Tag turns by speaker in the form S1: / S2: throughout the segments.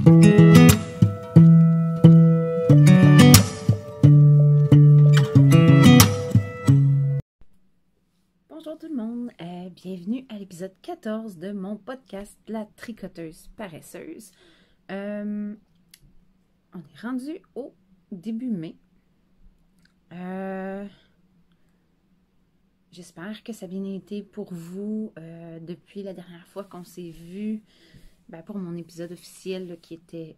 S1: Bonjour tout le monde, bienvenue à l'épisode 14 de mon podcast La tricoteuse paresseuse. On est rendu au début mai. J'espère que ça a bien été pour vous depuis la dernière fois qu'on s'est vu pour mon épisode officiel là, qui était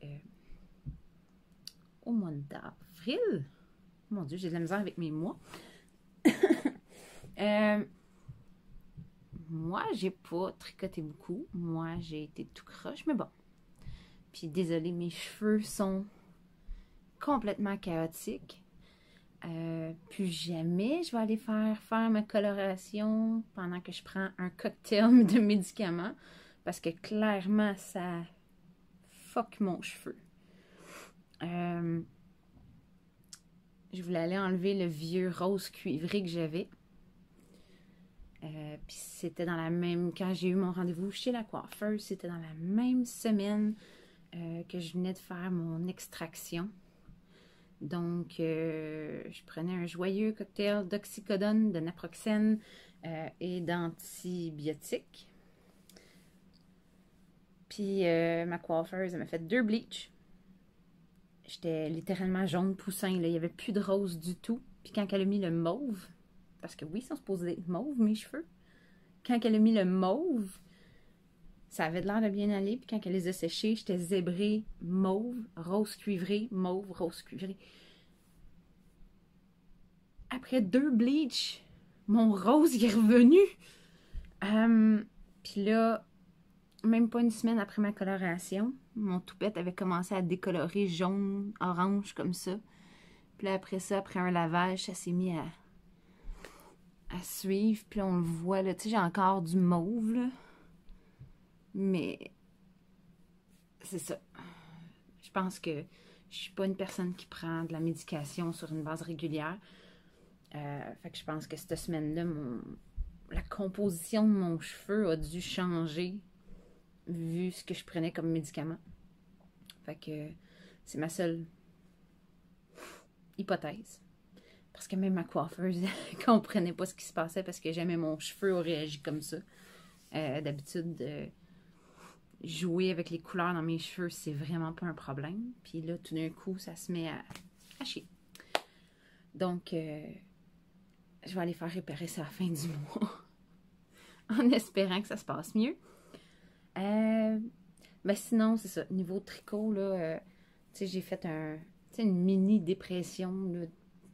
S1: au mois d'avril. Mon Dieu, j'ai de la misère avec mes mois. Moi, j'ai pas tricoté beaucoup. Moi, j'ai été tout croche, mais bon. Puis désolée, mes cheveux sont complètement chaotiques. Plus jamais je vais aller faire ma coloration pendant que je prends un cocktail de médicaments. Parce que clairement, ça fuck mon cheveu. Je voulais aller enlever le vieux rose cuivré que j'avais. Puis c'était dans la même... Quand j'ai eu mon rendez-vous chez la coiffeuse, c'était dans la même semaine que je venais de faire mon extraction. Donc, je prenais un joyeux cocktail d'oxycodone, de naproxène et d'antibiotiques. Puis ma coiffeuse, elle m'a fait 2 bleachs. J'étais littéralement jaune poussin, là. Il n'y avait plus de rose du tout. Puis quand elle a mis le mauve... Parce que oui, ils sont supposés être mauve, mes cheveux. Quand elle a mis le mauve, ça avait l'air de bien aller. Puis quand elle les a séchés, j'étais zébrée, mauve, rose cuivré, mauve, rose cuivré. Après 2 bleachs, mon rose est revenu. Puis là, même pas une semaine après ma coloration, mon toupette avait commencé à décolorer jaune, orange, comme ça. Puis là, après ça, après un lavage, ça s'est mis à suivre, puis là, on le voit, là, tu sais, j'ai encore du mauve, là, mais c'est ça. Je pense que je suis pas une personne qui prend de la médication sur une base régulière, fait que je pense que cette semaine-là, la composition de mon cheveu a dû changer, vu ce que je prenais comme médicament. Fait que c'est ma seule hypothèse. Parce que même ma coiffeuse ne comprenait pas ce qui se passait parce que jamais mon cheveu a réagi comme ça. D'habitude, jouer avec les couleurs dans mes cheveux, c'est vraiment pas un problème. Puis là, tout d'un coup, ça se met à chier. Donc, je vais aller faire réparer ça à la fin du mois. En espérant que ça se passe mieux. Sinon, c'est ça. Niveau tricot, là, tu sais, j'ai fait une mini dépression, là,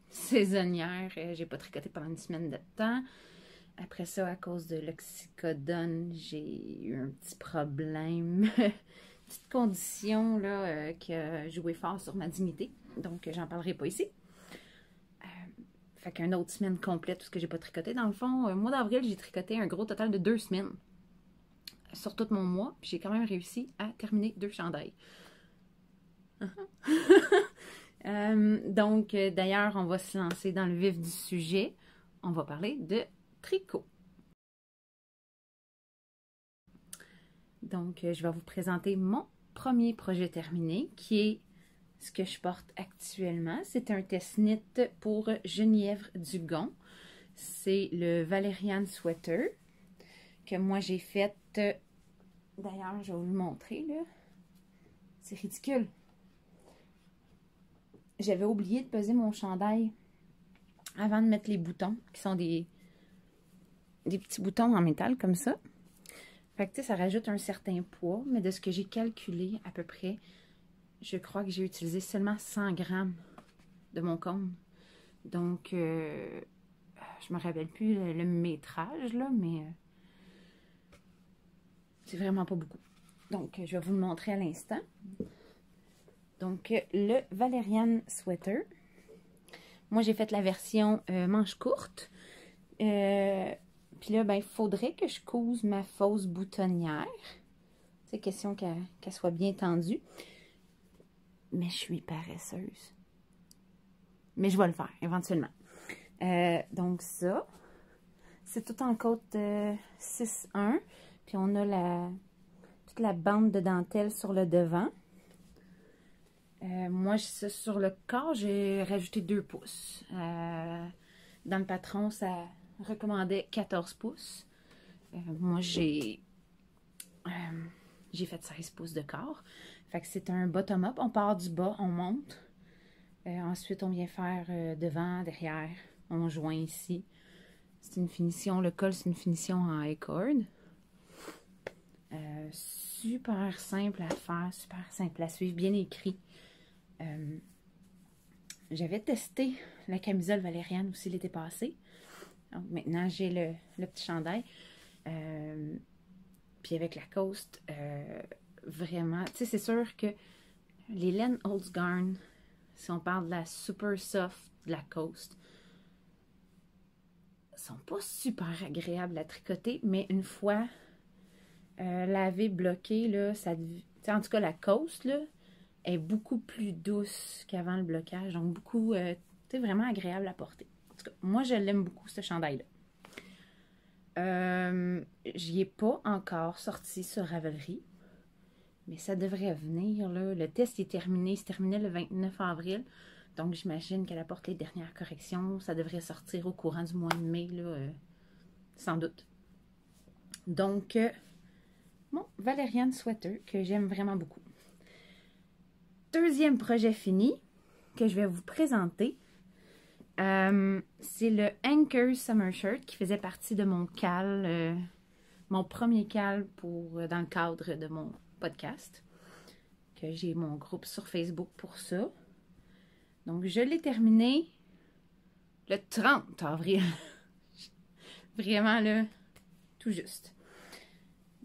S1: saisonnière. J'ai pas tricoté pendant une semaine de temps. Après ça, à cause de l'oxycodone, j'ai eu un petit problème. Petite condition là, qui a joué fort sur ma dignité. Donc, j'en parlerai pas ici. Fait qu'une autre semaine complète, tout ce que j'ai pas tricoté. Dans le fond, au mois d'avril, j'ai tricoté un gros total de 2 semaines. Sur tout mon mois. Puis j'ai quand même réussi à terminer 2 chandails. Donc, d'ailleurs, on va se lancer dans le vif du sujet. On va parler de tricot. Donc, je vais vous présenter mon premier projet terminé, qui est ce que je porte actuellement. C'est un test-knit pour Genièvre Dugon. C'est le Valériane Sweater que moi j'ai fait. D'ailleurs, je vais vous le montrer, là. C'est ridicule. J'avais oublié de peser mon chandail avant de mettre les boutons, qui sont des petits boutons en métal comme ça. Fait que tu sais, ça rajoute un certain poids, mais de ce que j'ai calculé à peu près, je crois que j'ai utilisé seulement 100 grammes de mon cône. Donc, je me rappelle plus le métrage, là, mais c'est vraiment pas beaucoup. Donc, je vais vous le montrer à l'instant. Donc, le Valériane Sweater. Moi, j'ai fait la version manche courte. Puis là, ben, il faudrait que je couse ma fausse boutonnière. C'est question qu'elle soit bien tendue. Mais je suis paresseuse. Mais je vais le faire, éventuellement. Donc, ça. C'est tout en côte 6-1. Puis, on a toute la bande de dentelle sur le devant. Moi, sur le corps, j'ai rajouté 2 pouces. Dans le patron, ça recommandait 14 pouces. Moi, j'ai fait 16 pouces de corps. Fait que c'est un bottom-up. On part du bas, on monte. Ensuite, on vient faire devant, derrière. On joint ici. C'est une finition, le col, c'est une finition en I-cord. Super simple à faire, super simple à suivre, bien écrit. J'avais testé la camisole valériane aussi l'été passé. Donc maintenant, j'ai le petit chandail. Puis avec la Coast, vraiment, tu sais, c'est sûr que les laines Holzgarn, si on parle de la super soft de la Coast, sont pas super agréables à tricoter, mais une fois lavée, bloquée, là, ça, en tout cas la Coast, là, est beaucoup plus douce qu'avant le blocage, donc beaucoup, tu sais, vraiment agréable à porter. En tout cas, moi, je l'aime beaucoup, ce chandail-là. J'y ai pas encore sorti sur Ravelry, mais ça devrait venir, là. Le test est terminé, il se terminait le 29 avril, donc j'imagine qu'elle apporte les dernières corrections. Ça devrait sortir au courant du mois de mai, là, sans doute. Donc, bon, Valériane Sweater, que j'aime vraiment beaucoup. Deuxième projet fini, que je vais vous présenter, c'est le Anchor Summer Shirt qui faisait partie de mon cal, mon premier cal dans le cadre de mon podcast, que j'ai mon groupe sur Facebook pour ça. Donc, je l'ai terminé le 30 avril. Vraiment, là, tout juste.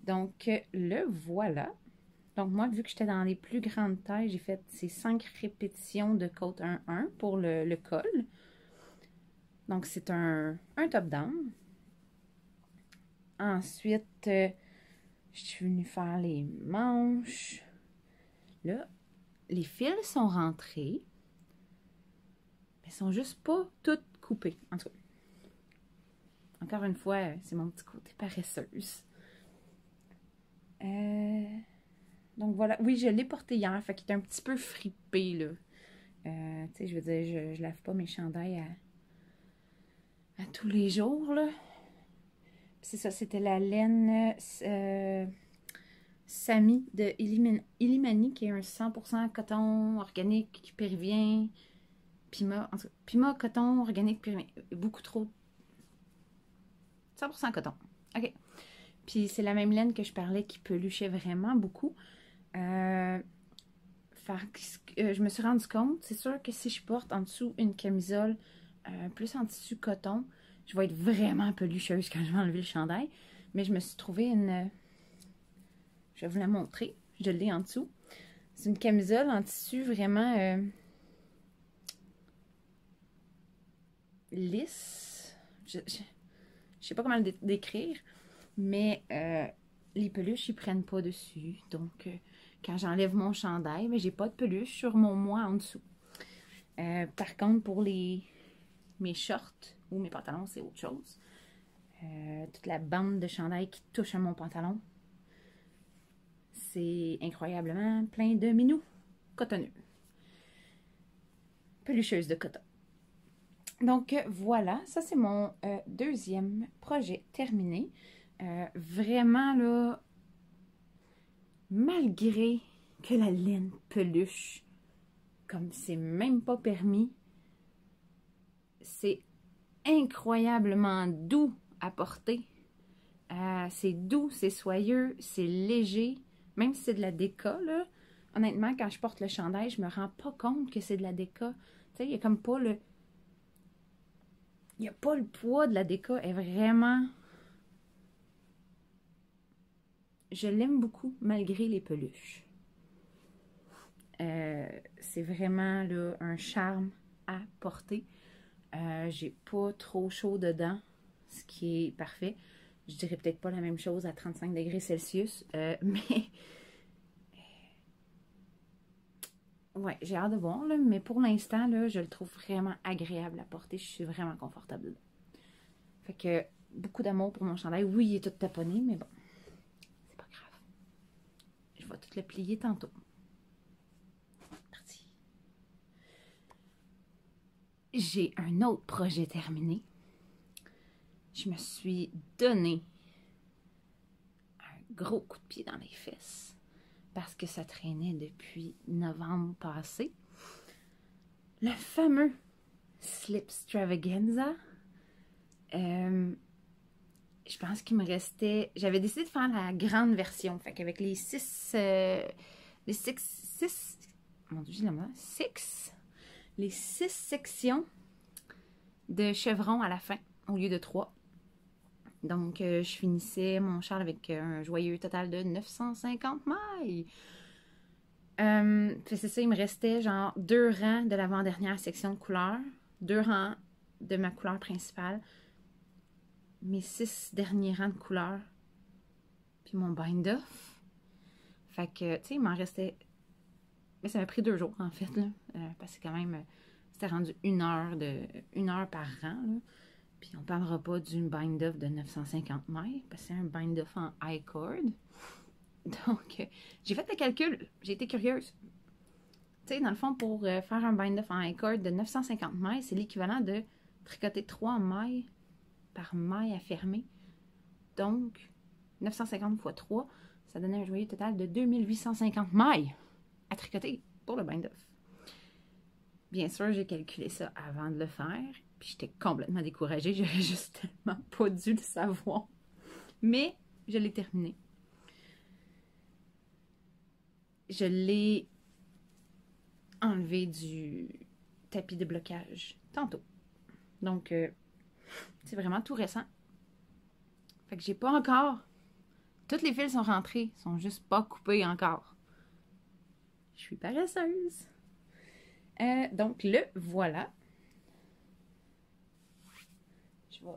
S1: Donc, le voilà. Donc, moi, vu que j'étais dans les plus grandes tailles, j'ai fait ces 5 répétitions de côte 1-1 pour le col. Donc, c'est un top-down. Ensuite, je suis venue faire les manches. Là, les fils sont rentrés. Mais ils sont juste pas toutes coupées. En tout cas, encore une fois, c'est mon petit côté paresseuse. Donc voilà. Oui, je l'ai porté hier. Fait qu'il est un petit peu fripé, là. Tu sais, je veux dire, je lave pas mes chandails à tous les jours, là. C'est ça, c'était la laine Sami de Illimani, qui est un 100% coton organique péruvien. Pima, en tout cas, Pima coton organique péruvien. Beaucoup trop. 100% coton. OK. Puis c'est la même laine que je parlais qui peluchait vraiment beaucoup. Je me suis rendu compte, c'est sûr que si je porte en dessous une camisole plus en tissu coton, je vais être vraiment pelucheuse quand je vais enlever le chandail. Mais je me suis trouvé une... Je vais vous la montrer. Je l'ai en dessous. C'est une camisole en tissu vraiment lisse. Je sais pas comment le décrire. Mais les peluches, ils prennent pas dessus. Donc, quand j'enlève mon chandail, mais j'ai pas de peluche sur mon moi en dessous. Par contre, pour mes shorts ou mes pantalons, c'est autre chose. Toute la bande de chandail qui touche à mon pantalon, c'est incroyablement plein de minous cotonneux. Pelucheuse de coton. Donc, voilà, ça c'est mon deuxième projet terminé. Vraiment, là, malgré que la laine peluche, comme c'est même pas permis, c'est incroyablement doux à porter. C'est doux, c'est soyeux, c'est léger. Même si c'est de la déca, là, honnêtement, quand je porte le chandail, je me rends pas compte que c'est de la déca. Tu sais, il n'y a comme pas le... Il n'y a pas le poids de la déca. Elle est vraiment... Je l'aime beaucoup, malgré les peluches. C'est vraiment là, un charme à porter. J'ai pas trop chaud dedans, ce qui est parfait. Je dirais peut-être pas la même chose à 35 degrés Celsius, mais ouais, j'ai hâte de voir, là, mais pour l'instant, là, je le trouve vraiment agréable à porter. Je suis vraiment confortable dedans. Fait que beaucoup d'amour pour mon chandail. Oui, il est tout taponné, mais bon, c'est pas grave. Je vais tout le plier tantôt. Parti. j'ai un autre projet terminé. Je me suis donné un gros coup de pied dans les fesses parce que ça traînait depuis novembre passé. Le fameux Slipstravaganza. Je pense qu'il me restait... J'avais décidé de faire la grande version. Fait qu'avec les 6... Mon Dieu, j'ai la main. Les 6 sections de chevrons à la fin, au lieu de 3. Donc, je finissais mon châle avec un joyeux total de 950 mailles. C'est ça, il me restait genre 2 rangs de l'avant-dernière section de couleur, 2 rangs de ma couleur principale, mes 6 derniers rangs de couleur, puis mon bind-off. Fait que, tu sais, il m'en restait... Mais ça m'a pris 2 jours, en fait, là, parce que quand même, c'était rendu 1 heure par rang, là. Puis on parlera pas d'une bind-off de 950 mailles, parce que c'est un bind-off en I-cord. Donc, j'ai fait le calcul, j'ai été curieuse. Tu sais, dans le fond, pour faire un bind-off en I-cord de 950 mailles, c'est l'équivalent de tricoter 3 mailles par maille à fermer. Donc, 950 x 3, ça donnait un joyeux total de 2850 mailles à tricoter pour le bind-off. Bien sûr, j'ai calculé ça avant de le faire, puis j'étais complètement découragée. J'aurais juste tellement pas dû le savoir. Mais, je l'ai terminé. Je l'ai enlevé du tapis de blocage tantôt. Donc, c'est vraiment tout récent. Fait que j'ai pas encore... Toutes les fils sont rentrés, sont juste pas coupés encore. Je suis paresseuse. Donc, le voilà. Je vais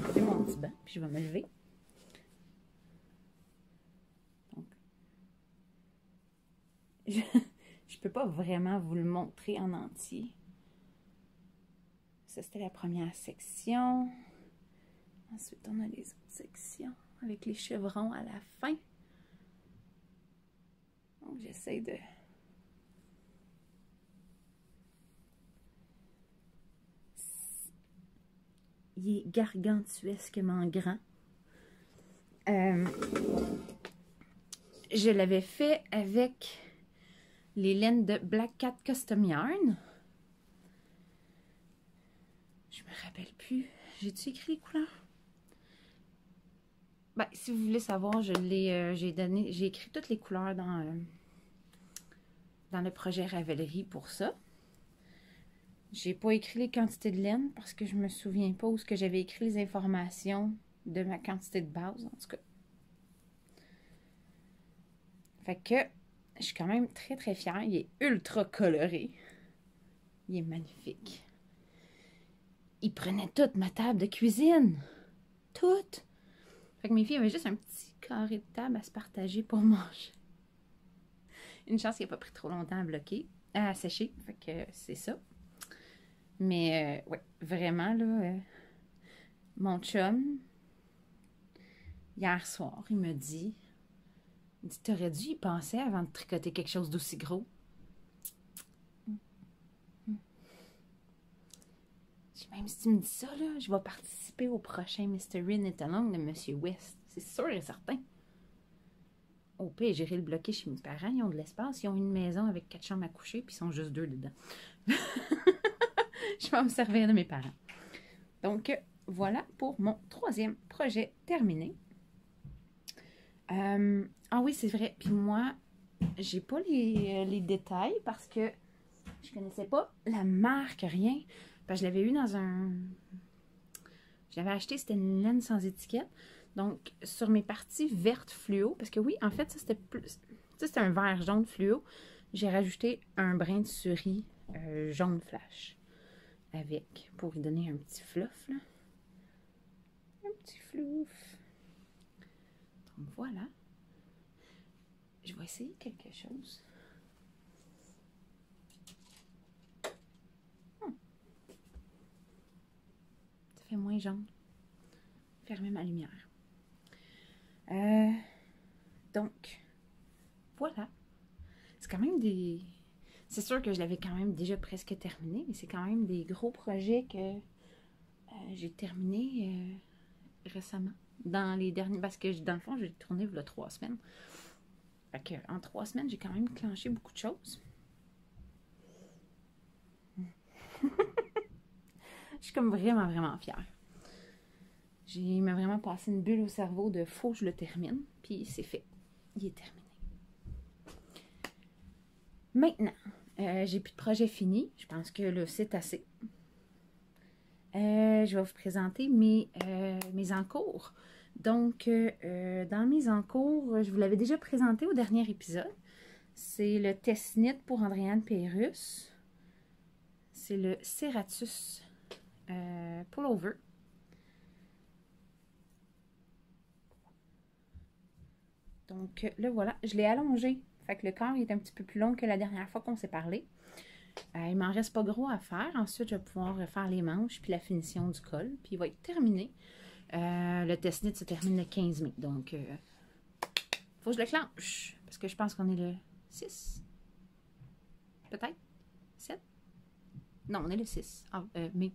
S1: couper mon petit banc, puis je vais me lever. Donc, je peux pas vraiment vous le montrer en entier. Ça, c'était la première section. Ensuite, on a les autres sections avec les chevrons à la fin. Donc, j'essaie de... Il est gargantuesquement grand. Je l'avais fait avec les laines de Black Cat Custom Yarn. Je me rappelle plus. J'ai-tu écrit les couleurs? Ben, si vous voulez savoir, j'ai écrit toutes les couleurs dans le projet Ravelry pour ça. J'ai pas écrit les quantités de laine parce que je me souviens pas où j'avais écrit les informations de ma quantité de base, en tout cas. Fait que je suis quand même très très fière. Il est ultra coloré. Il est magnifique. Il prenait toute ma table de cuisine. Toute. Fait que mes filles avaient juste un petit carré de table à se partager pour manger. Une chance qu'il n'a pas pris trop longtemps à bloquer, à sécher. Fait que c'est ça. Mais ouais, vraiment là, mon chum, hier soir, il me dit, t'aurais dû y penser avant de tricoter quelque chose d'aussi gros. Même si tu me dis ça, là, je vais participer au prochain Mystery Knit Along de Monsieur West. C'est sûr et certain. Au pire, j'irai le bloquer chez mes parents. Ils ont de l'espace. Ils ont une maison avec 4 chambres à coucher, puis ils sont juste 2 dedans. Je vais me servir de mes parents. Donc, voilà pour mon 3e projet terminé. Ah oui, c'est vrai. Puis moi, j'ai pas les détails parce que je connaissais pas la marque, rien. Parce que je l'avais eu dans un... Je l'avais acheté, c'était une laine sans étiquette. Donc, sur mes parties vertes fluo, parce que oui, en fait, ça c'était plus... Ça, c'était un vert jaune fluo. J'ai rajouté un brin de cerise jaune flash avec, pour lui donner un petit fluff, là. Un petit fluff. Donc, voilà. Je vais essayer quelque chose. Ça fait moins jaune. Fermer ma lumière. Donc, voilà. C'est quand même des... c'est sûr que je l'avais quand même déjà presque terminé, mais c'est quand même des gros projets que j'ai terminés récemment. Dans les derniers, parce que dans le fond, j'ai tourné il y a 3 semaines. Fait que, en 3 semaines, j'ai quand même clenché beaucoup de choses. Je suis comme vraiment, vraiment fière. Il m'a vraiment passé une bulle au cerveau de faut que je le termine. Puis c'est fait. Il est terminé. Maintenant, j'ai plus de projet fini. Je pense que là, c'est assez. Je vais vous présenter mes encours. Donc, dans mes encours, je vous l'avais déjà présenté au dernier épisode. C'est le Test-Knit pour Andréane Pérusse. C'est le Serratus Pullover. Donc, là, voilà. Je l'ai allongé. Fait que le corps est un petit peu plus long que la dernière fois qu'on s'est parlé. Il m'en reste pas gros à faire. Ensuite, je vais pouvoir refaire les manches puis la finition du col. Puis il va être terminé. Le Test-Knit se termine le 15 mai. Donc, faut que je le clenche. Parce que je pense qu'on est le 6. Peut-être? 7? Non, on est le 6. Ah, mai.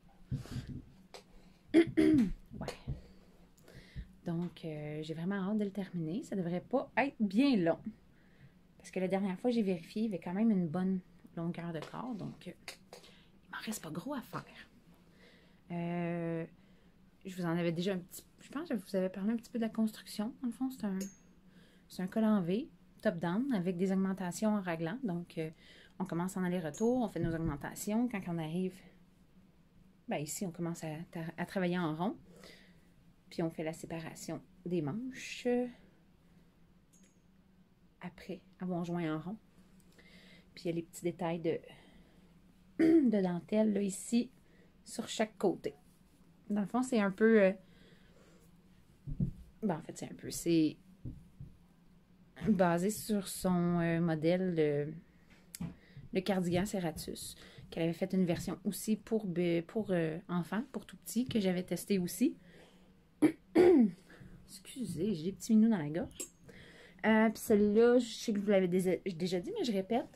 S1: Ouais. Donc, j'ai vraiment hâte de le terminer. Ça devrait pas être bien long. Parce que la dernière fois, j'ai vérifié, il y avait quand même une bonne longueur de corps. Donc, il m'en reste pas gros à faire. Je vous en avais déjà un petit... Je pense que je vous avais parlé un petit peu de la construction. Dans le fond, c'est un col en V, top-down, avec des augmentations en raglan. Donc, on commence en aller-retour, on fait nos augmentations. Quand on arrive, ben ici, on commence à travailler en rond. Puis, on fait la séparation des manches. Après avoir joint en rond. Puis, il y a les petits détails de dentelle, là, ici, sur chaque côté. Dans le fond, c'est un peu... Ben, en fait, c'est un peu... C'est basé sur son modèle, le cardigan Serratus, qu'elle avait fait une version aussi pour enfants, pour tout petits, que j'avais testé aussi. Excusez, j'ai des petits minous dans la gorge. Puis celle-là, je sais que vous l'avez déjà dit, mais je répète,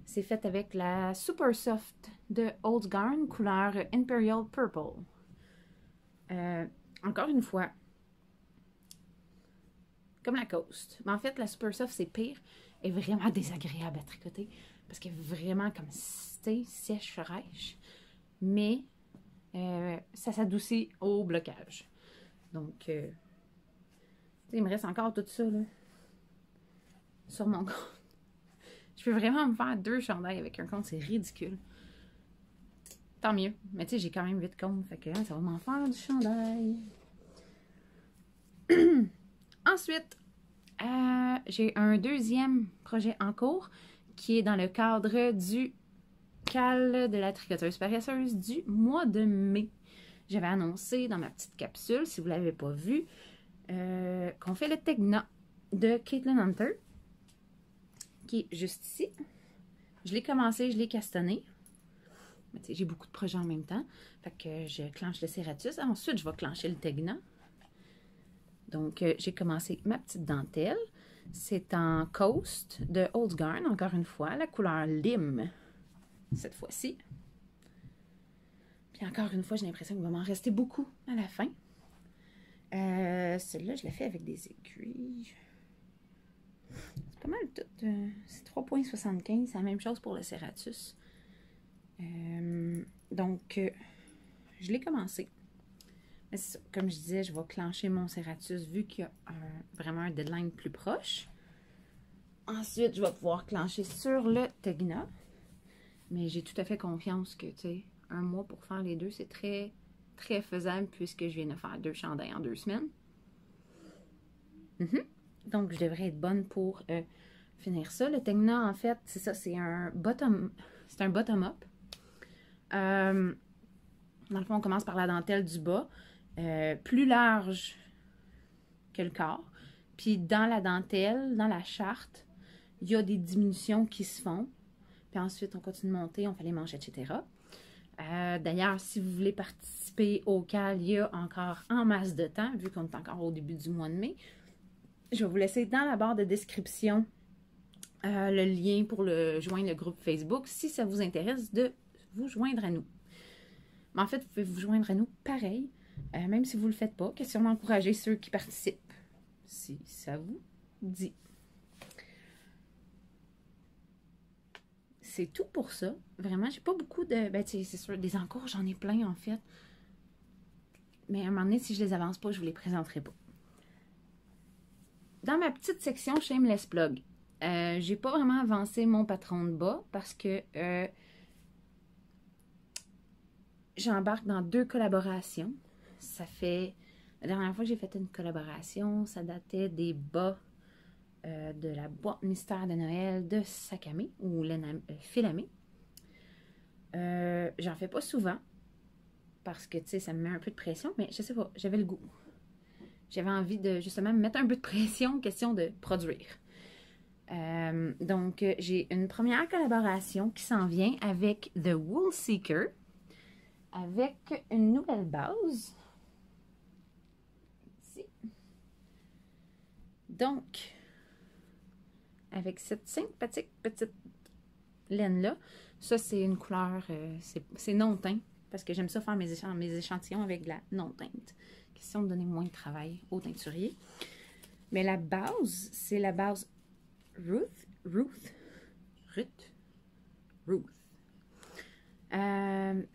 S1: c'est fait avec la Super Soft de Old Garn, couleur Imperial Purple. Encore une fois, comme la Coast. Mais en fait, la Super Soft, c'est pire. Elle est vraiment désagréable à tricoter. Parce qu'elle est vraiment comme sèche, fraîche. Mais ça s'adoucit au blocage. Donc, il me reste encore tout ça, là, sur mon compte. Je peux vraiment me faire 2 chandails avec un compte. C'est ridicule. Tant mieux. Mais tu sais, j'ai quand même 8 comptes. Fait que ça va m'en faire du chandail. Ensuite, j'ai un deuxième projet en cours qui est dans le cadre du cal de la tricoteuse paresseuse du mois de mai. J'avais annoncé dans ma petite capsule, si vous ne l'avez pas vu, qu'on fait le Tegna de Caitlin Hunter, qui est juste ici. Je l'ai commencé, je l'ai castonné. J'ai beaucoup de projets en même temps. Fait que je clenche le Serratus. Ensuite, je vais clencher le Tegna. Donc, j'ai commencé ma petite dentelle. C'est en Coast de Old Garn, encore une fois, la couleur lime, cette fois-ci. Puis encore une fois, j'ai l'impression qu'il va m'en rester beaucoup à la fin. Celle-là, je l'ai fait avec des aiguilles. C'est pas mal tout. C'est 3,75. C'est la même chose pour le Serratus. Donc, je l'ai commencé. Mais ça, comme je disais, je vais clencher mon Serratus vu qu'il y a vraiment un deadline plus proche. Ensuite, je vais pouvoir clencher sur le Tegna. Mais j'ai tout à fait confiance que, tu sais, un mois pour faire les deux, c'est très, très faisable puisque je viens de faire 2 chandails en 2 semaines. Donc, je devrais être bonne pour finir ça. Le Tegna, en fait, c'est ça, c'est un bottom-up. Dans le fond, on commence par la dentelle du bas. Plus large que le corps. Puis dans la dentelle, dans la charte, il y a des diminutions qui se font. Puis ensuite, on continue de monter, on fait les manches, etc. D'ailleurs, si vous voulez participer au cal, il y a encore en masse de temps, vu qu'on est encore au début du mois de mai. Je vais vous laisser dans la barre de description le lien pour joindre le groupe Facebook si ça vous intéresse de vous joindre à nous. Mais en fait, vous pouvez vous joindre à nous pareil, même si vous ne le faites pas. Question d'encourager ceux qui participent, si ça vous dit. C'est tout pour ça. Vraiment, j'ai pas beaucoup de... Ben, c'est sûr, des encours, j'en ai plein, en fait. Mais à un moment donné, si je les avance pas, je vous les présenterai pas. Dans ma petite section Shameless Plug, j'ai pas vraiment avancé mon patron de bas parce que j'embarque dans 2 collaborations. Ça fait... La dernière fois que j'ai fait une collaboration, ça datait des bas de la boîte mystère de Noël de Sakamé ou Filamé. J'en fais pas souvent parce que, tu sais, ça me met un peu de pression, mais je sais pas, j'avais le goût. J'avais envie de, justement, me mettre un peu de pression, question de produire. Donc, j'ai une première collaboration qui s'en vient avec The Wool Seeker, avec une nouvelle base. Ici. Donc, avec cette sympathique petite laine-là, ça, c'est une couleur, c'est non-teint, parce que j'aime ça faire mes échantillons avec de la non-teinte. Question de donner moins de travail au teinturier. Mais la base, c'est la base Ruth.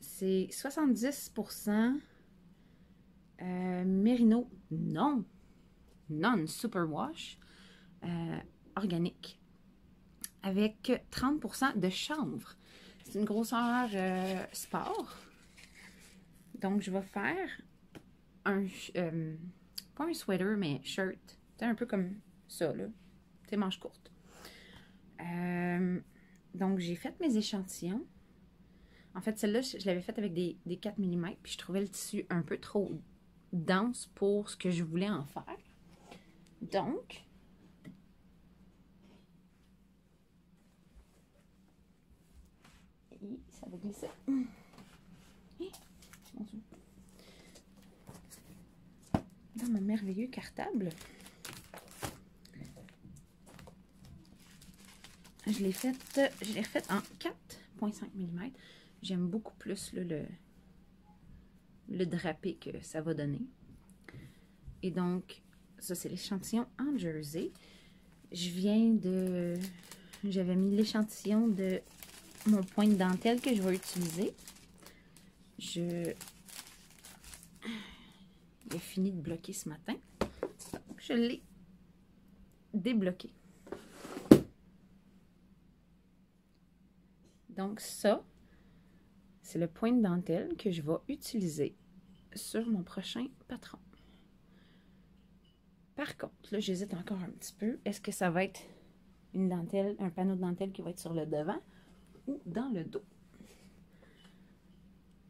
S1: C'est 70% Merino non superwash organique avec 30% de chanvre. C'est une grosseur sport. Donc, je vais faire un, pas un sweater, mais shirt. C'est un peu comme ça, là. C'est manches courtes. Donc, j'ai fait mes échantillons. En fait, celle-là, je l'avais faite avec des 4 mm, puis je trouvais le tissu un peu trop dense pour ce que je voulais en faire. Donc, ça va glisser. Mon Dieu. Dans mon merveilleux cartable. Je l'ai refaite en 4,5 mm. J'aime beaucoup plus le drapé que ça va donner. Et donc, ça c'est l'échantillon en jersey. J'avais mis l'échantillon de mon point de dentelle que je vais utiliser. Il a fini de bloquer ce matin. Donc, je l'ai débloqué. Donc ça, c'est le point de dentelle que je vais utiliser sur mon prochain patron. Par contre, là, j'hésite encore un petit peu. Est-ce que ça va être une dentelle, un panneau de dentelle qui va être sur le devant ou dans le dos?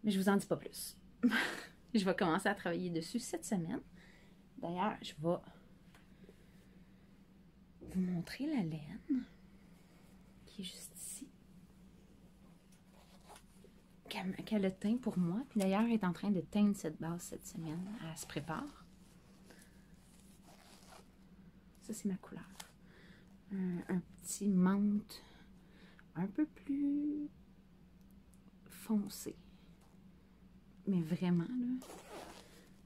S1: Mais je vous en dis pas plus. Je vais commencer à travailler dessus cette semaine. D'ailleurs, je vais vous montrer la laine qui est juste ici. Qu'elle a teint pour moi. Puis d'ailleurs, elle est en train de teindre cette base cette semaine. Elle se prépare. Ça, c'est ma couleur. Un petit menthe un peu plus foncé. Mais vraiment, là,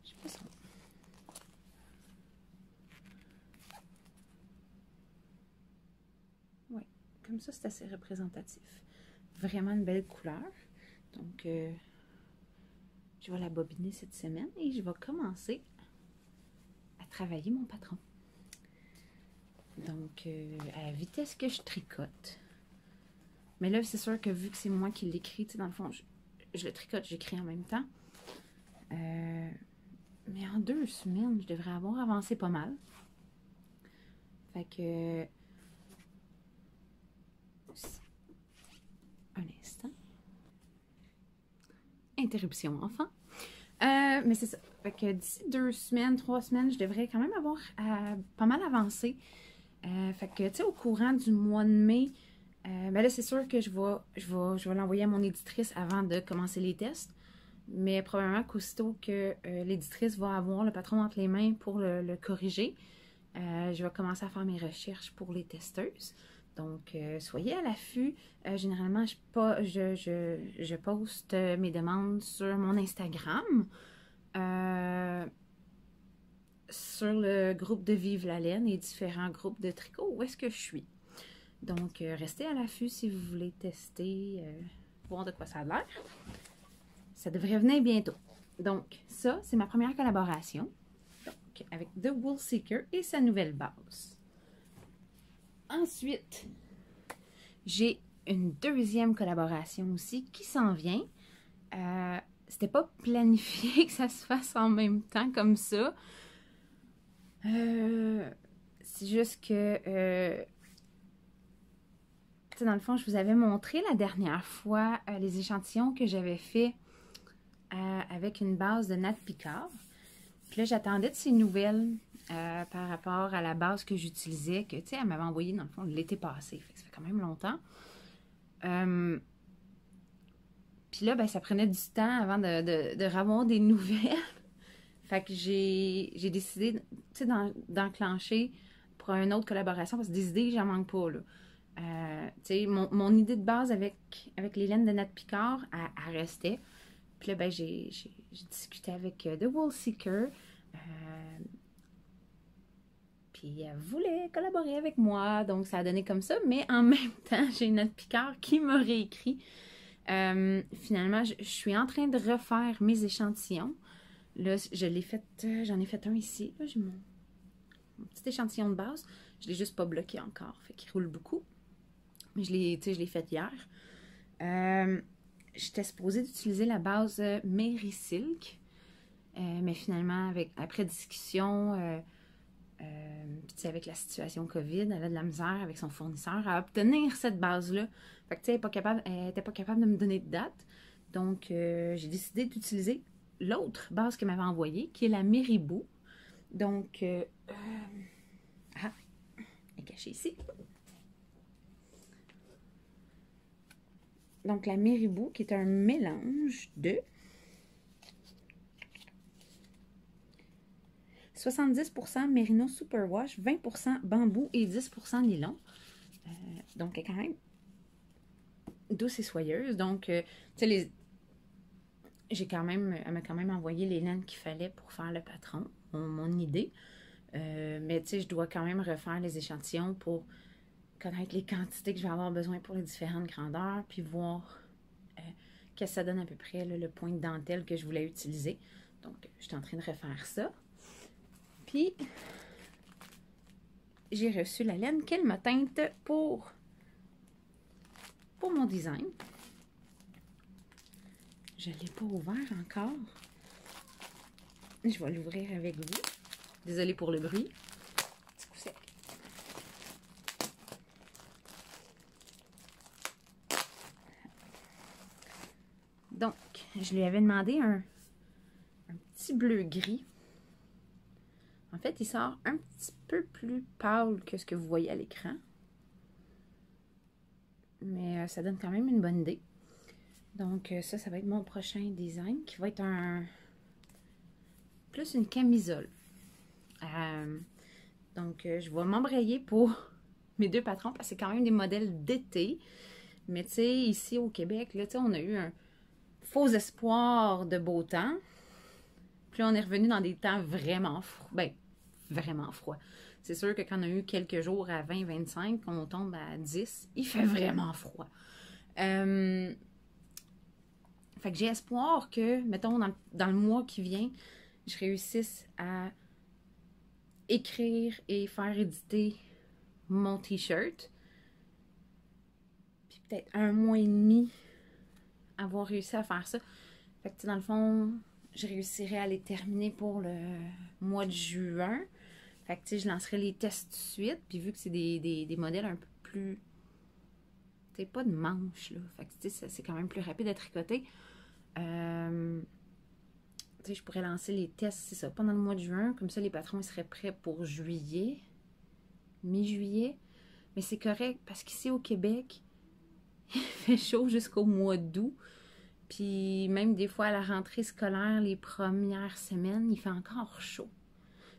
S1: je sais pas si... Oui, comme ça, c'est assez représentatif. Vraiment une belle couleur. Donc, je vais la bobiner cette semaine et je vais commencer à travailler mon patron. Donc, à la vitesse que je tricote. Mais là, c'est sûr que vu que c'est moi qui l'écris, tu sais, dans le fond, je le tricote, j'écris en même temps. Mais en 2 semaines, je devrais avoir avancé pas mal. Fait que... Un instant. Interruption, enfant. Mais c'est ça. Fait que d'ici 2 semaines, 3 semaines, je devrais quand même avoir pas mal avancé. Fait que, tu sais, au courant du mois de mai, ben là, c'est sûr que je vais l'envoyer à mon éditrice avant de commencer les tests. Mais probablement qu'aussitôt que l'éditrice va avoir le patron entre les mains pour le corriger, je vais commencer à faire mes recherches pour les testeuses. Donc, soyez à l'affût. Généralement, je poste mes demandes sur mon Instagram, sur le groupe de Vive la laine et différents groupes de tricot où est-ce que je suis. Donc, restez à l'affût si vous voulez tester, voir de quoi ça a l'air. Ça devrait venir bientôt. Donc, ça, c'est ma première collaboration. Donc, avec The Wool Seeker et sa nouvelle base. Ensuite, j'ai une deuxième collaboration aussi qui s'en vient. C'était pas planifié que ça se fasse en même temps comme ça. C'est juste que, dans le fond, je vous avais montré la dernière fois les échantillons que j'avais fait avec une base de Nat Picard. Puis là, j'attendais de ces nouvelles par rapport à la base que j'utilisais, que, tu sais, elle m'avait envoyé, dans le fond, l'été passé. Fait que ça fait quand même longtemps. Puis là, ben, ça prenait du temps avant de revoir des nouvelles. Fait que j'ai décidé, tu sais, d'enclencher pour une autre collaboration, parce que des idées, j'en manque pas, là. Tu sais, mon idée de base avec les laines de Nat Picard, elle restait. Puis là, ben, j'ai discuté avec The Wool Seeker. Puis elle voulait collaborer avec moi, donc ça a donné comme ça. Mais en même temps, j'ai Nat Picard qui m'a réécrit. Finalement, je suis en train de refaire mes échantillons. Là, j'en ai fait un ici. Là, j'ai mon petit échantillon de base. Je l'ai juste pas bloqué encore, fait qu'il roule beaucoup. Mais je l'ai fait hier. J'étais supposée d'utiliser la base Mary Silk. Mais finalement, après discussion, avec la situation COVID, elle a de la misère avec son fournisseur à obtenir cette base-là. Fait que, tu sais, elle n'était pas capable de me donner de date. Donc, j'ai décidé d'utiliser l'autre base qu'elle m'avait envoyée, qui est la Méribou. Donc, elle est cachée ici. Donc, la Méribou, qui est un mélange de 70% Mérino Superwash, 20% bambou et 10% nylon. Donc, elle est quand même douce et soyeuse. Donc, tu sais, elle m'a quand même envoyé les laines qu'il fallait pour faire le patron, mon idée. Mais tu sais, je dois quand même refaire les échantillons pour connaître les quantités que je vais avoir besoin pour les différentes grandeurs, puis voir qu'est-ce que ça donne à peu près, là, le point de dentelle que je voulais utiliser. Donc, je suis en train de refaire ça. Puis, j'ai reçu la laine qu'elle m'a teinte pour mon design. Je ne l'ai pas ouvert encore. Je vais l'ouvrir avec vous. Désolée pour le bruit. Petit coup sec. Donc, je lui avais demandé un petit bleu-gris. En fait, il sort un petit peu plus pâle que ce que vous voyez à l'écran. Mais ça donne quand même une bonne idée. Donc, ça va être mon prochain design qui va être plus une camisole. Donc, je vais m'embrayer pour mes deux patrons parce que c'est quand même des modèles d'été. Mais tu sais, ici au Québec, là, on a eu un faux espoir de beau temps. Puis là, on est revenu dans des temps vraiment froids. Ben, vraiment froid. C'est sûr que quand on a eu quelques jours à 20-25, on tombe à 10, il fait vraiment froid. Fait que j'ai espoir que, mettons, dans le mois qui vient, je réussisse à écrire et faire éditer mon t-shirt. Puis peut-être un mois et demi avoir réussi à faire ça. Fait que dans le fond, je réussirai à les terminer pour le mois de juin. Fait que je lancerai les tests tout de suite. Puis vu que c'est des modèles un peu plus... Tu sais, pas de manches, là. Fait que c'est quand même plus rapide à tricoter. Je pourrais lancer les tests, c'est ça, pendant le mois de juin. Comme ça, les patrons seraient prêts pour juillet. Mi-juillet. Mais c'est correct parce qu'ici au Québec, il fait chaud jusqu'au mois d'août. Puis même des fois à la rentrée scolaire, les premières semaines, il fait encore chaud.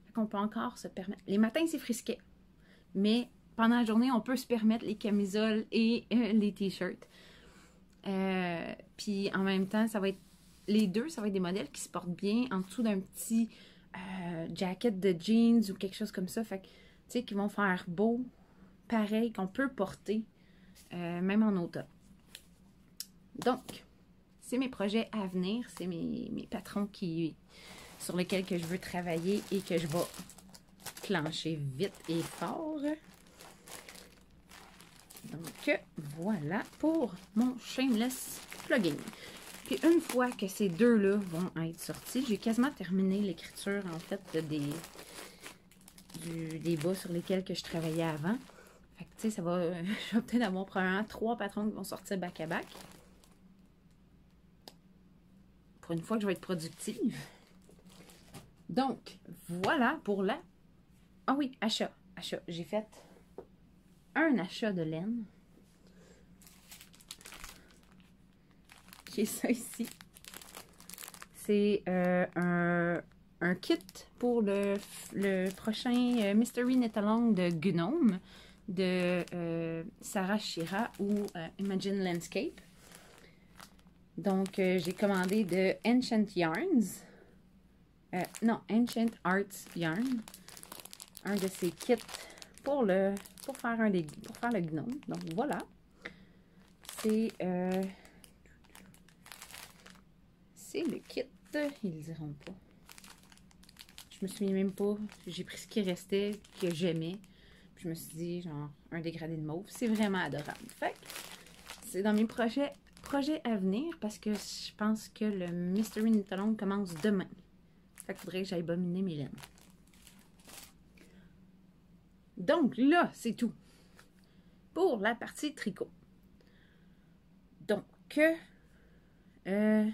S1: Fait qu'on peut encore se permettre. Les matins, c'est frisquet. Mais pendant la journée, on peut se permettre les camisoles et les t-shirts. Puis en même temps, ça va être les deux, ça va être des modèles qui se portent bien en dessous d'un petit jacket de jeans ou quelque chose comme ça. Fait que, tu sais, qui vont faire beau, pareil, qu'on peut porter, même en automne. Donc, c'est mes projets à venir, c'est mes patrons sur lesquels que je veux travailler et que je vais clencher vite et fort. Donc, voilà pour mon shameless plugging. Puis une fois que ces deux-là vont être sortis, j'ai quasiment terminé l'écriture, en fait, des bas sur lesquels que je travaillais avant. Fait que, tu sais, ça va... je vais peut-être avoir probablement 3 patrons qui vont sortir back-à-back. Pour une fois que je vais être productive. Donc, voilà pour la... Ah oui, achat. J'ai fait un achat de laine. Qui est ça ici. C'est un kit pour le prochain Mystery Knit-Along de Gnome de Sarah Shira ou Imagine Landscape. Donc, j'ai commandé de Ancient Yarns. Non, Ancient Arts Yarn. Un de ces kits pour faire le gnome. Donc, voilà. C'est le kit. Ils le diront pas. Je me souviens même pas. J'ai pris ce qui restait, que j'aimais. Puis je me suis dit, genre, un dégradé de mauve. C'est vraiment adorable. Fait que c'est dans mes projets à venir parce que je pense que le Mystery Knit-Along commence demain. Fait qu'il faudrait que j'aille bobiner mes laines. Donc là, c'est tout pour la partie tricot. Donc, je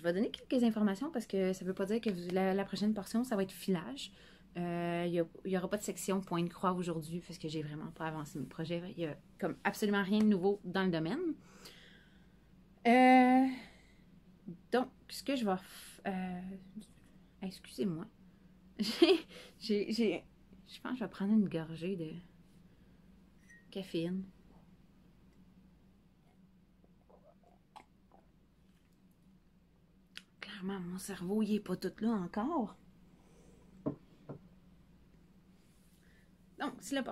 S1: vais donner quelques informations parce que ça ne veut pas dire que la prochaine portion, ça va être filage. Il n'y aura pas de section point de croix aujourd'hui parce que j'ai vraiment pas avancé mon projet. Il n'y a comme absolument rien de nouveau dans le domaine. Donc, ce que je vais... excusez-moi. Je pense que je vais prendre une gorgée de caféine. Clairement, mon cerveau, il n'est pas tout là encore. Donc, si la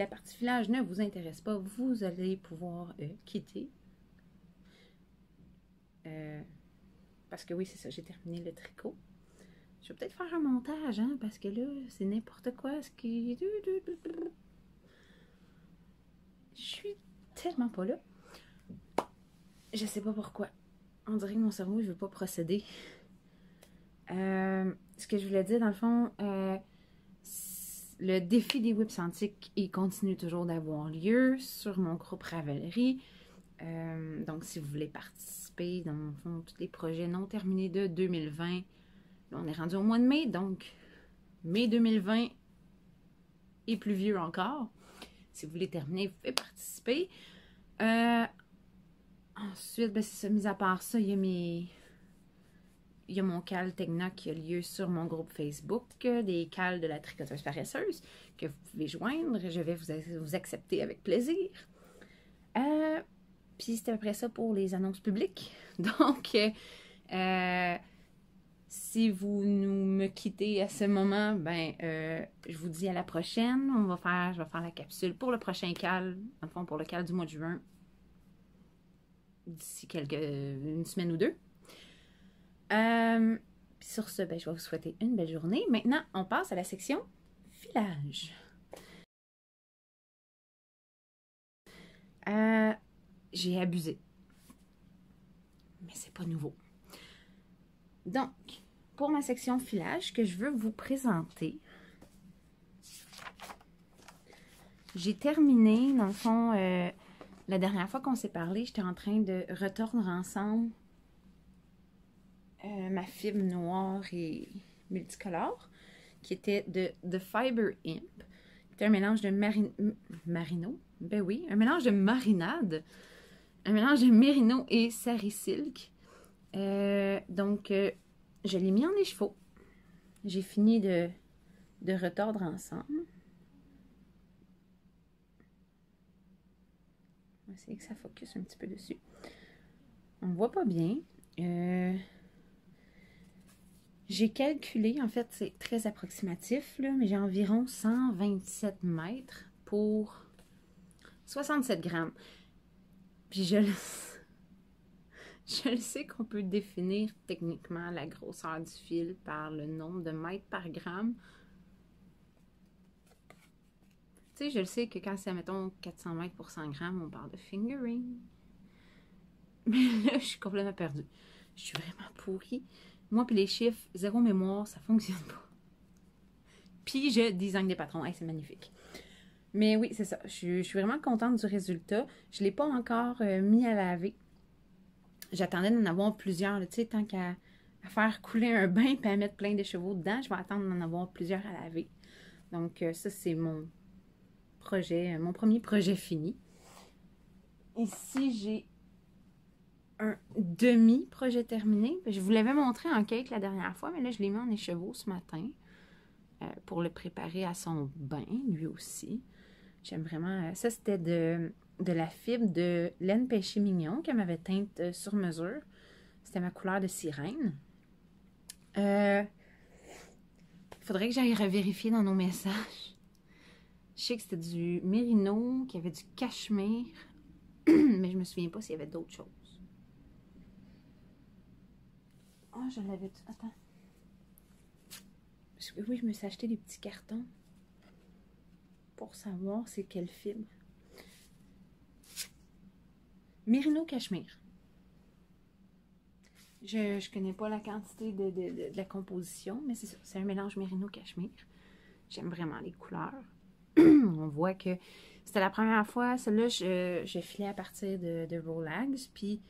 S1: partie filage ne vous intéresse pas, vous allez pouvoir quitter. Parce que oui, c'est ça, j'ai terminé le tricot. Je vais peut-être faire un montage, hein, parce que là, c'est n'importe quoi. Je suis tellement pas là. Je sais pas pourquoi. On dirait que mon cerveau, je veux pas procéder. Ce que je voulais dire, dans le fond, le défi des whips antiques, il continue toujours d'avoir lieu sur mon groupe Ravelry. Donc, si vous voulez participer, dans le fond, tous les projets non terminés de 2020, là, on est rendu au mois de mai, donc mai 2020 et plus vieux encore. Si vous voulez terminer, vous pouvez participer. Ensuite, ben, c'est ça, mis à part ça, il y a mon cal Tegna qui a lieu sur mon groupe Facebook, des cales de la tricoteuse paresseuse que vous pouvez joindre. Je vais vous accepter avec plaisir. Puis c'était après ça pour les annonces publiques. Donc, si vous me quittez à ce moment, ben, je vous dis à la prochaine. Je vais faire la capsule pour le prochain cal, en fond pour le cal du mois de juin, d'ici une semaine ou deux. Puis sur ce, ben, je vais vous souhaiter une belle journée. Maintenant, on passe à la section filage. J'ai abusé. Mais c'est pas nouveau. Donc, pour ma section filage que je veux vous présenter, j'ai terminé, dans le fond, la dernière fois qu'on s'est parlé, j'étais en train de retordre ensemble ma fibre noire et multicolore, qui était de The Fiber Imp. C'était un mélange de marino. Ben oui, un mélange de marinade. Un mélange de mérino et sari silk. Donc, je l'ai mis en écheveau. J'ai fini de retordre ensemble. On va essayer que ça focus un petit peu dessus. On ne voit pas bien. J'ai calculé, en fait, c'est très approximatif, là, mais j'ai environ 127 mètres pour 67 grammes. Puis je le sais qu'on peut définir techniquement la grosseur du fil par le nombre de mètres par gramme. Tu sais, je le sais que quand c'est, mettons, 400 mètres pour 100 grammes, on parle de fingering. Mais là, je suis complètement perdue. Je suis vraiment pourrie. Moi, puis les chiffres, zéro mémoire, ça fonctionne pas. Puis je design des patrons. Hey, c'est magnifique. Mais oui, c'est ça. Je suis vraiment contente du résultat. Je ne l'ai pas encore mis à laver. J'attendais d'en avoir plusieurs. Tu sais, tant qu'à faire couler un bain et à mettre plein de chevaux dedans, je vais attendre d'en avoir plusieurs à laver. Donc, ça, c'est mon projet, mon premier projet fini. Ici, j'ai un demi-projet terminé. Je vous l'avais montré en cake la dernière fois, mais là, je l'ai mis en écheveau ce matin pour le préparer à son bain, lui aussi. J'aime vraiment... ça, c'était de la fibre de laine pêché mignon qu'elle m'avait teinte sur mesure. C'était ma couleur de sirène. Il faudrait que j'aille revérifier dans nos messages. Je sais que c'était du mérino, qu'il y avait du cachemire, mais je me souviens pas s'il y avait d'autres choses. Ah, oh, je l'avais... Attends. Oui, je me suis acheté des petits cartons pour savoir c'est quelle fibre. Mérino cachemire. Je connais pas la quantité de la composition, mais c'est ça. C'est un mélange mérino cachemire. J'aime vraiment les couleurs. On voit que c'était la première fois. Celle-là, je filais à partir de Rollags. Puis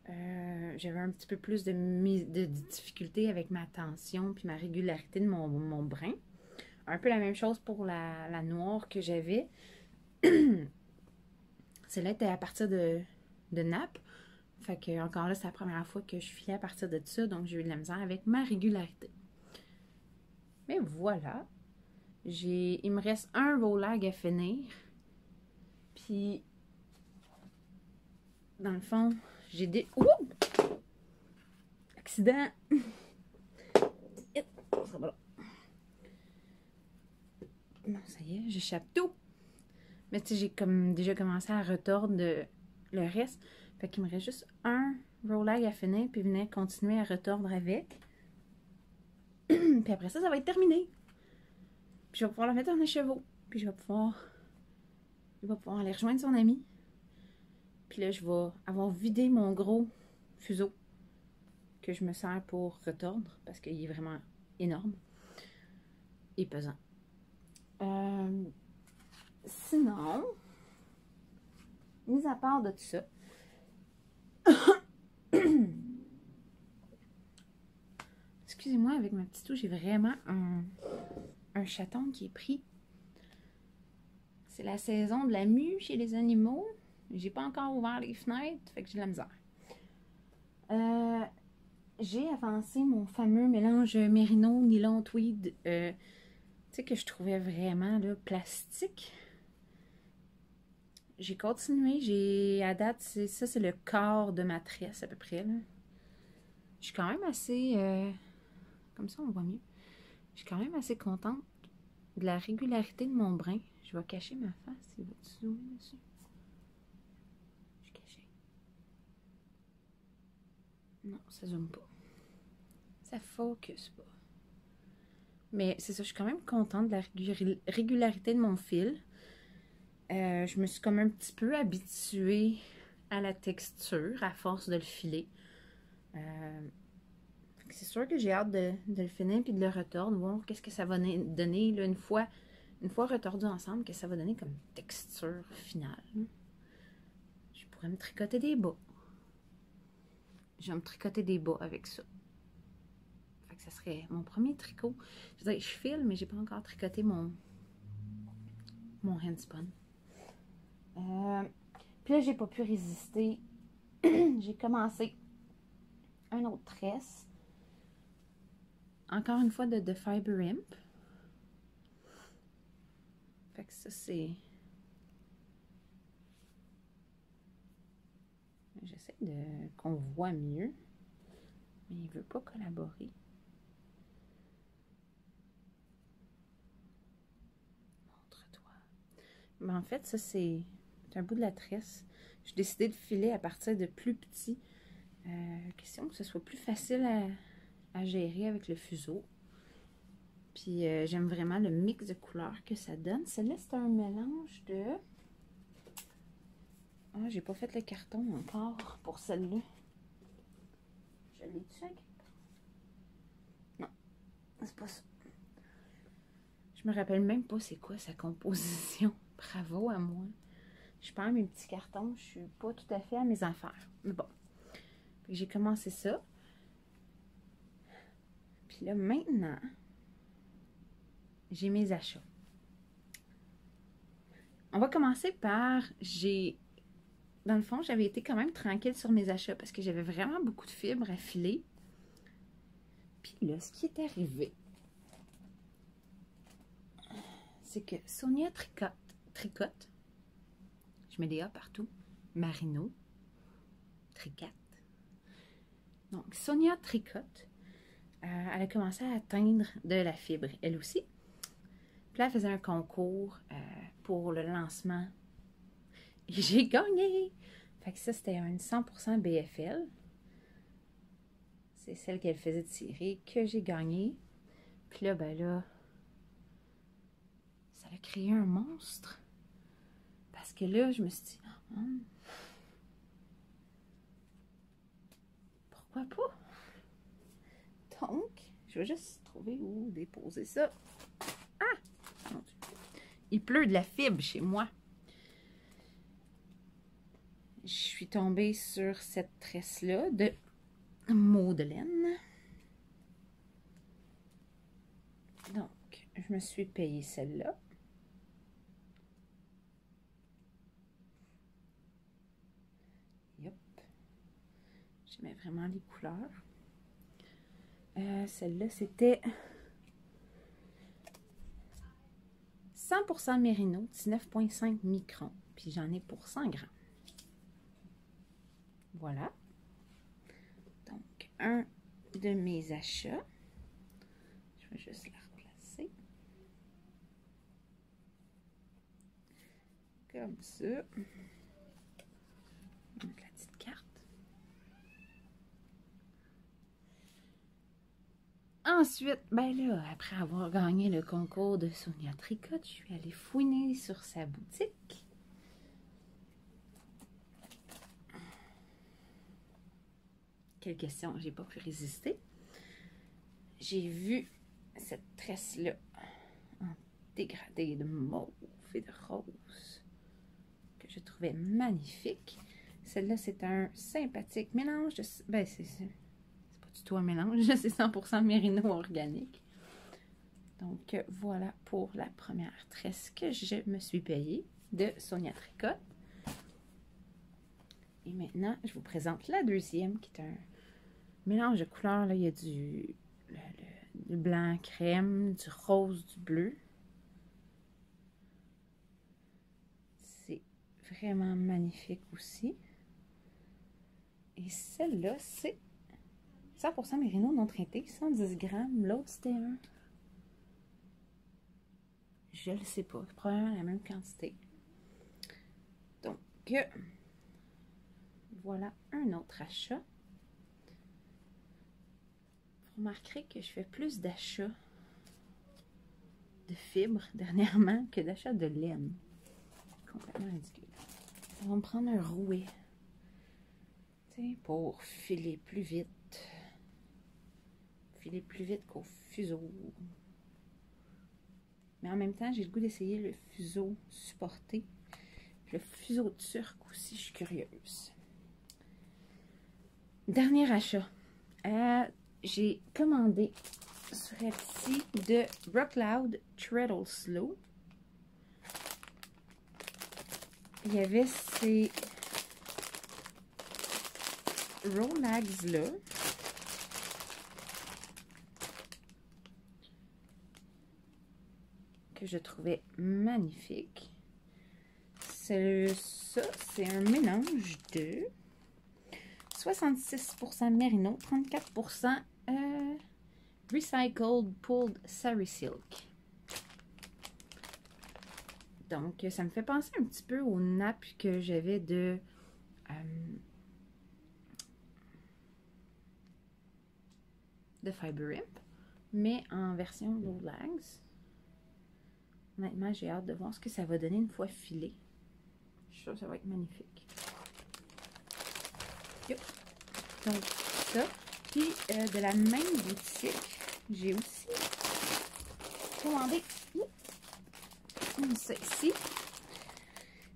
S1: j'avais un petit peu plus de difficulté avec ma tension puis ma régularité de mon brin. Un peu la même chose pour la noire que j'avais. Celle-là était à partir de nappe. Fait que encore là, c'est la première fois que je filais à partir de ça. Donc, j'ai eu de la misère avec ma régularité. Mais voilà. Il me reste un rollag à finir. Puis, dans le fond, j'ai des... Ouh! Accident! Non, ça y est, j'échappe tout! Mais tu sais, j'ai comme déjà commencé à retordre le reste. Fait qu'il me reste juste un rollag à finir, puis venir continuer à retordre avec. Puis après ça, ça va être terminé. Puis je vais pouvoir la mettre en écheveau. Puis il va pouvoir aller rejoindre son ami. Puis là, je vais avoir vidé mon gros fuseau que je me sers pour retordre parce qu'il est vraiment énorme et pesant. Sinon, mis à part de tout ça, excusez-moi, avec ma petite toux, j'ai vraiment un chaton qui est pris. C'est la saison de la mue chez les animaux. J'ai pas encore ouvert les fenêtres, fait que j'ai de la misère. J'ai avancé mon fameux mélange mérino, nylon, tweed, tu sais, que je trouvais vraiment là, plastique. J'ai continué, à date, ça c'est le quart de ma tresse à peu près. Là. Je suis quand même assez, comme ça on voit mieux. Je suis quand même assez contente de la régularité de mon brin. Je vais cacher ma face, il va-tu zoomer dessus? Je suis cachée. Non, ça zoome pas. Ça focus pas. Mais c'est ça, je suis quand même contente de la régularité de mon fil. Je me suis comme un petit peu habituée à la texture à force de le filer. C'est sûr que j'ai hâte de le finir puis de le retordre, voir qu'est-ce que ça va donner là, une fois retordu ensemble, qu'est-ce que ça va donner comme texture finale. Je pourrais me tricoter des bas. Je vais me tricoter des bas avec ça. Fait que ça serait mon premier tricot. Je veux dire, je file, mais j'ai pas encore tricoté mon handspun. Puis là, j'ai pas pu résister. J'ai commencé un autre tresse. Encore une fois de Fiber Imp. Fait que ça, c'est... J'essaie de qu'on voit mieux. Mais il veut pas collaborer. Montre-toi. Ben, en fait, ça, c'est un bout de la tresse. J'ai décidé de filer à partir de plus petit. Question que ce soit plus facile à gérer avec le fuseau. Puis j'aime vraiment le mix de couleurs que ça donne. Celle-là, c'est un mélange de... Ah, j'ai pas fait le carton encore pour celle-là. Je l'ai-tu quelque part? Non, c'est pas ça. Je me rappelle même pas c'est quoi sa composition. Bravo à moi. Je perds mes petits cartons. Je suis pas tout à fait à mes affaires. Mais bon. J'ai commencé ça. Puis là, maintenant, j'ai mes achats. On va commencer par... Dans le fond, j'avais été quand même tranquille sur mes achats parce que j'avais vraiment beaucoup de fibres à filer. Puis là, ce qui est arrivé, c'est que Sonia tricote. Je mets des A partout. Marino. Tricote. Donc, Sonia tricote. Elle a commencé à atteindre de la fibre, elle aussi. Puis là, elle faisait un concours pour le lancement. Et j'ai gagné! Fait que ça, c'était une 100% BFL. C'est celle qu'elle faisait tirer que j'ai gagné. Puis là, ben là, ça a créé un monstre. Parce que là, je me suis dit, pourquoi pas? Donc, je vais juste trouver où déposer ça. Ah! Mon Dieu. Il pleut de la fibre chez moi. Je suis tombée sur cette tresse-là de Madeleine. Donc, je me suis payée celle-là. Yep. J'aimais vraiment les couleurs. Celle-là, c'était 100% Mérino, 19,5 microns. Puis j'en ai pour 100 grammes. Voilà. Donc, un de mes achats. Je vais juste la replacer. Comme ça. Je vais mettre la petite carte. Ensuite, ben là, après avoir gagné le concours de Sonia Tricotte, je suis allée fouiner sur sa boutique. Quelle question, j'ai pas pu résister. J'ai vu cette tresse-là en dégradé de mauve et de rose que je trouvais magnifique. Celle-là, c'est un sympathique mélange de... Ben, c'est pas du tout un mélange, c'est 100% Mérino organique. Donc, voilà pour la première tresse que je me suis payée de Sonia Tricotte. Et maintenant, je vous présente la deuxième qui est un mélange de couleurs. Là, il y a du blanc crème, du rose, du bleu. C'est vraiment magnifique aussi. Et celle-là, c'est 100% Mérino non traité, 110 grammes. L'autre, c'était un... Je ne le sais pas. C'est probablement la même quantité. Donc, voilà un autre achat. Vous remarquerez que je fais plus d'achats de fibres dernièrement que d'achats de laine. Complètement ridicule. On va me prendre un rouet. Pour filer plus vite. Filer plus vite qu'au fuseau. Mais en même temps, j'ai le goût d'essayer le fuseau supporté. Le fuseau turc aussi, je suis curieuse. Dernier achat. J'ai commandé sur Etsy de Rockloud Treadle Slow. Il y avait ces Rolex là. Que je trouvais magnifique. Ça, c'est un mélange de 66% Merino, 34% Recycled Pulled Sari Silk. Donc, ça me fait penser un petit peu aux nappes que j'avais de Fiber Imp, mais en version low lags. Honnêtement, j'ai hâte de voir ce que ça va donner une fois filé. Je suis sûre que ça va être magnifique. Yep. Donc, ça. Puis, de la même boutique, j'ai aussi commandé ça ici.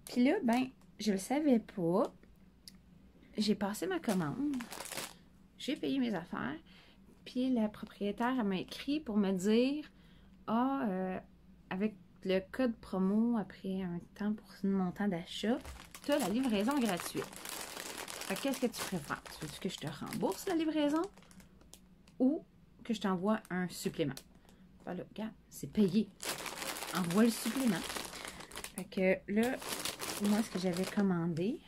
S1: Puis là, ben, je le savais pas. J'ai passé ma commande. J'ai payé mes affaires. Puis la propriétaire, elle m'a écrit pour me dire avec le code promo, après un temps pour un montant d'achat, tu as la livraison gratuite. Fait qu'est-ce que tu préfères? Tu veux que je te rembourse la livraison ou que je t'envoie un supplément? Ben là, regarde, c'est payé. Envoie le supplément. Fait que là, moi, ce que j'avais commandé,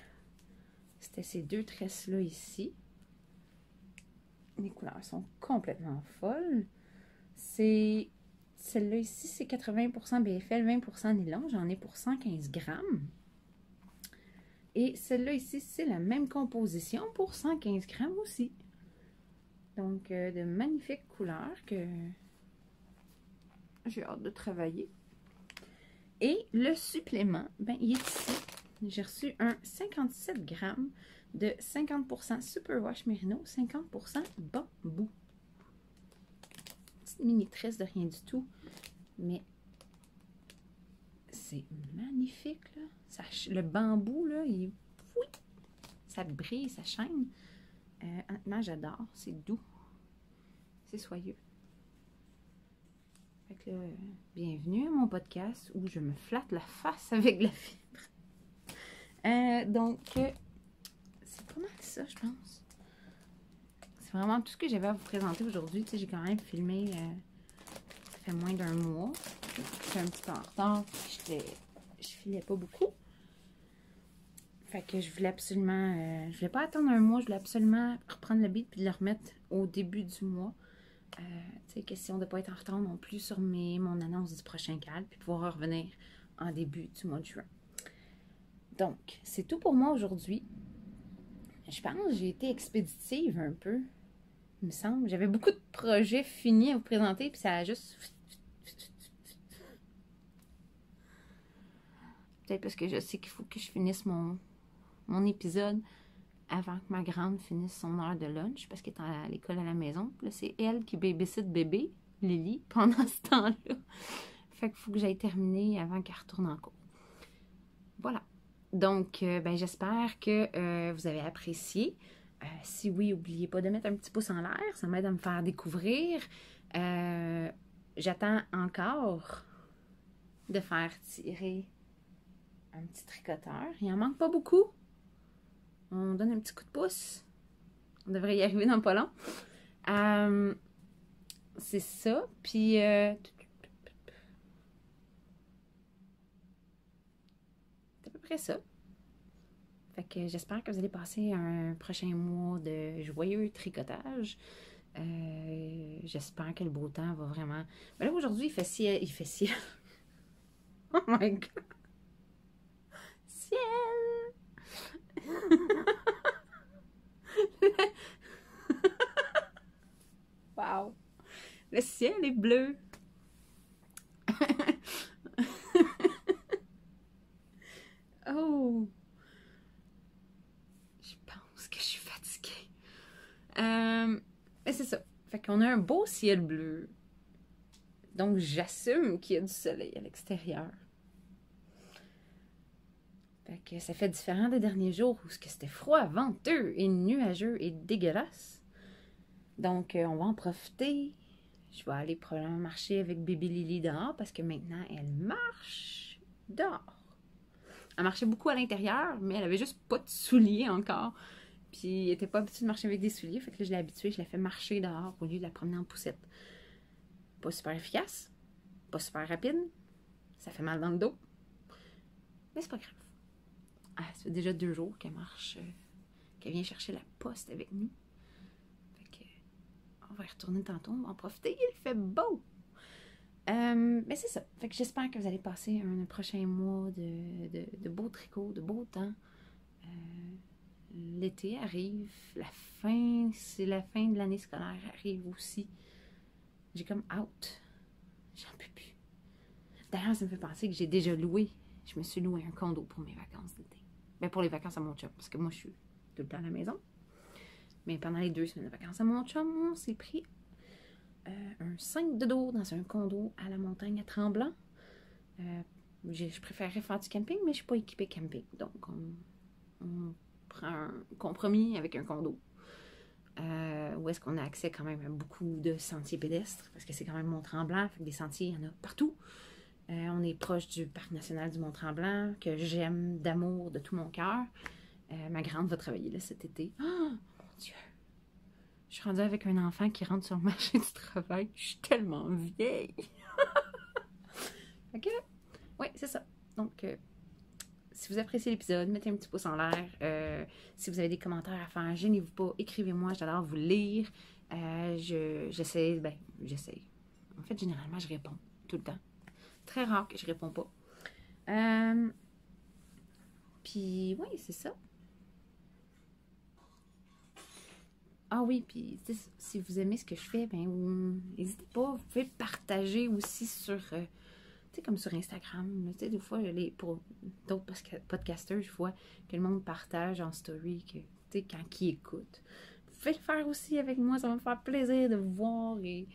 S1: c'était ces deux tresses-là ici. Les couleurs sont complètement folles. C'est celle-là ici, c'est 80% BFL, 20% nylon. J'en ai pour 115 grammes. Et celle-là ici, c'est la même composition pour 115 grammes aussi. Donc, de magnifiques couleurs que j'ai hâte de travailler. Et le supplément, ben, il est ici. J'ai reçu un 57 grammes de 50% Superwash Merino, 50% bambou. Petite mini tresse de rien du tout, mais c'est magnifique, là. Ça, le bambou, là, il, oui, ça brille, ça chaîne. Honnêtement, j'adore. C'est doux. C'est soyeux. Fait que là, bienvenue à mon podcast où je me flatte la face avec la fibre. Donc, c'est pas mal ça, je pense. C'est vraiment tout ce que j'avais à vous présenter aujourd'hui. Tu sais, j'ai quand même filmé, ça fait moins d'un mois. J'étais un petit peu en retard. Je filais pas beaucoup. Fait que je voulais absolument, je voulais pas attendre un mois. Je voulais absolument reprendre le beat puis le remettre au début du mois. Tu sais, question de ne pas être en retard non plus sur mon annonce du prochain cadre, puis pouvoir revenir en début du mois de juin. Donc, c'est tout pour moi aujourd'hui. Je pense que j'ai été expéditive un peu, il me semble. J'avais beaucoup de projets finis à vous présenter, puis ça a juste... Peut-être parce que je sais qu'il faut que je finisse mon épisode avant que ma grande finisse son heure de lunch, parce qu'elle est à l'école à la maison. Là, c'est elle qui babysit bébé, Lily, pendant ce temps-là. Fait qu'il faut que j'aille terminer avant qu'elle retourne en cours. Voilà. Donc, ben, j'espère que vous avez apprécié. Si oui, n'oubliez pas de mettre un petit pouce en l'air. Ça m'aide à me faire découvrir. J'attends encore de faire tirer un petit tricoteur. Il en manque pas beaucoup. On donne un petit coup de pouce. On devrait y arriver dans pas long. C'est ça. Puis, c'est à peu près ça. Fait que j'espère que vous allez passer un prochain mois de joyeux tricotage. J'espère que le beau temps va vraiment... Mais là, aujourd'hui, il fait ciel. Il fait ciel. Oh my God! Ciel! Wow! Le ciel est bleu! Oh! Je pense que je suis fatiguée. Mais c'est ça. Fait qu'on a un beau ciel bleu. Donc, j'assume qu'il y a du soleil à l'extérieur. Fait que ça fait différent des derniers jours où c'était froid, venteux et nuageux et dégueulasse. Donc, on va en profiter. Je vais aller probablement marcher avec bébé Lily dehors parce que maintenant, elle marche dehors. Elle marchait beaucoup à l'intérieur, mais elle avait juste pas de souliers encore. Puis, elle n'était pas habituée de marcher avec des souliers. Fait que là, je l'ai habituée, je l'ai fait marcher dehors au lieu de la promener en poussette. Pas super efficace, pas super rapide. Ça fait mal dans le dos. Mais c'est pas grave. Ah, ça fait déjà 2 jours qu'elle marche qu'elle vient chercher la poste avec nous. Fait que, on va y retourner tantôt, on va en profiter, il fait beau! Mais c'est ça. Fait que j'espère que vous allez passer un prochain mois de beaux tricots, de beau temps. L'été arrive, c'est la fin de l'année scolaire arrive aussi. J'ai comme out. J'en peux plus. D'ailleurs, ça me fait penser que j'ai déjà loué. Je me suis loué un condo pour mes vacances d'été. Ben pour les vacances à mon chum, parce que moi je suis tout le temps à la maison. Mais pendant les 2 semaines de vacances à mon chum, on s'est pris un 5 de dos dans un condo à la montagne à Tremblant. Je préférerais faire du camping, mais je ne suis pas équipée camping. Donc, on prend un compromis avec un condo. Où est-ce qu'on a accès quand même à beaucoup de sentiers pédestres, parce que c'est quand même Mont-Tremblant, fait que des sentiers, il y en a partout. On est proche du Parc national du Mont-Tremblant, que j'aime d'amour de tout mon cœur. Ma grande va travailler là cet été. Oh, mon Dieu! Je suis rendue avec un enfant qui rentre sur le marché du travail. Je suis tellement vieille! Ok? Oui, c'est ça. Donc, si vous appréciez l'épisode, mettez un petit pouce en l'air. Si vous avez des commentaires à faire, gênez-vous pas, écrivez-moi, j'adore vous lire. J'essaie. En fait, généralement, je réponds tout le temps. Très rare que je réponds pas. Puis, oui, c'est ça. Ah oui, puis si vous aimez ce que je fais, ben n'hésitez pas, vous pouvez partager aussi sur, tu sais, comme sur Instagram. Tu sais, des fois, pour d'autres podcasters, je vois que le monde partage en story, que, tu sais, quand qui écoute. Vous pouvez le faire aussi avec moi, ça va me faire plaisir de vous voir et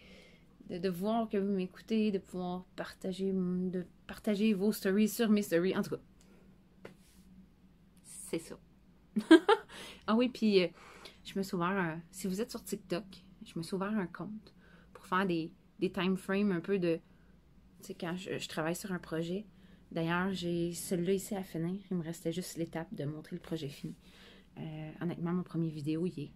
S1: de voir que vous m'écoutez, de pouvoir partager vos stories sur mes stories. En tout cas, c'est ça. Ah oui, puis je me suis ouvert, si vous êtes sur TikTok, je me suis ouvert un compte pour faire des time frames un peu de, tu sais, quand je travaille sur un projet. D'ailleurs, j'ai celui-là ici à finir. Il me restait juste l'étape de montrer le projet fini. Honnêtement, mon premier vidéo, il est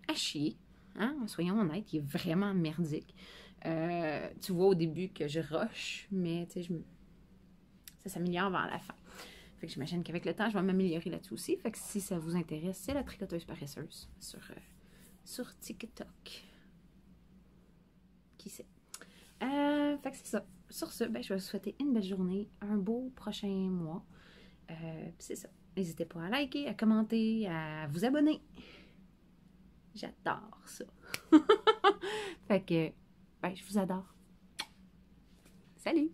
S1: à chier. Hein? Soyons honnêtes, il est vraiment merdique. Tu vois au début que je rush, mais tu sais, ça s'améliore vers la fin. Fait que j'imagine qu'avec le temps, je vais m'améliorer là-dessus aussi. Fait que si ça vous intéresse, c'est la tricoteuse paresseuse sur TikTok. Qui sait? Fait que c'est ça. Sur ce, ben, je vais vous souhaiter une belle journée, un beau prochain mois. C'est ça. N'hésitez pas à liker, à commenter, à vous abonner. J'adore ça. Fait que, ben, je vous adore. Salut!